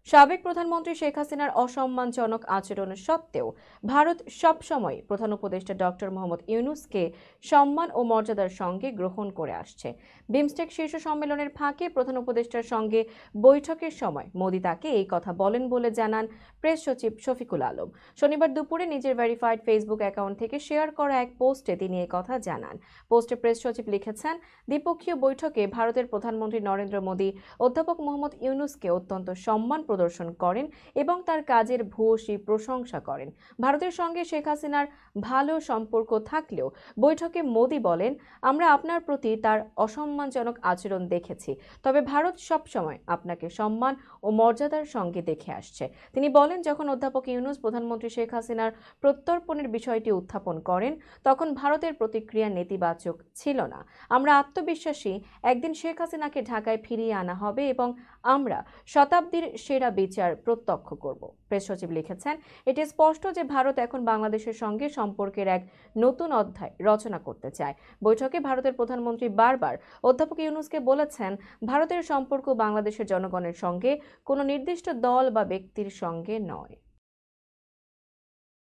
সাবেক প্রধানমন্ত্রী শেখ হাসিনার অসম্মানজনক আচরণ সত্ত্বেও ভারত সবসময় প্রধান উপদেষ্টা ডক্টর মোহাম্মদ ইউনূসকে সম্মান ও মর্যাদার সঙ্গে গ্রহণ করে আসছে। বিমস্টেক শীর্ষ সম্মেলনের ফাঁকে প্রধান উপদেষ্টার সঙ্গে বৈঠকের সময় মোদি তাকে এই কথা বলেন বলে জানান প্রেস সচিব শফিকুল আলম। শনিবার দুপুরে নিজের ভেরিফাইড ফেসবুক অ্যাকাউন্ট থেকে শেয়ার করা এক পোস্টে তিনি এই কথা জানান। পোস্টে প্রেস সচিব লিখেছেন, দ্বিপক্ষীয় বৈঠকে ভারতের প্রধানমন্ত্রী নরেন্দ্র মোদি অধ্যাপক মোহাম্মদ ইউনূসকে অত্যন্ত সম্মান প্রদর্শন করেন এবং তার কাজের ভূয়সী প্রশংসা করেন। ভারতের সঙ্গে শেখ হাসিনার ভালো সম্পর্ক থাকলেও বৈঠকে মোদি বলেন, আমরা আপনার প্রতি তার অসম্মানজনক আচরণ দেখেছি, তবে ভারত সবসময় আপনাকে সম্মান ও মর্যাদার সঙ্গে দেখে আসছে। তিনি বলেন, যখন অধ্যাপক ইউনূস প্রধানমন্ত্রী শেখ হাসিনার প্রত্যর্পণের বিষয়টি উত্থাপন করেন তখন ভারতের প্রতিক্রিয়া নেতিবাচক ছিল না। আমরা আত্মবিশ্বাসী একদিন শেখ হাসিনাকে ঢাকায় ফিরিয়ে আনা হবে এবং আমরা শতাব্দীর সেরা বিচার প্রত্যক্ষ করব। প্রেস সচিব লিখেছেন, এটি স্পষ্ট যে ভারত এখন বাংলাদেশের সঙ্গে সম্পর্কের এক নতুন অধ্যায় রচনা করতে চায়। বৈঠকে ভারতের প্রধানমন্ত্রী বারবার অধ্যাপক ইউনূসকে বলেছেন, ভারতের সম্পর্ক বাংলাদেশের জনগণের সঙ্গে কোনো নির্দিষ্ট দল বা ব্যক্তির সঙ্গে নয়।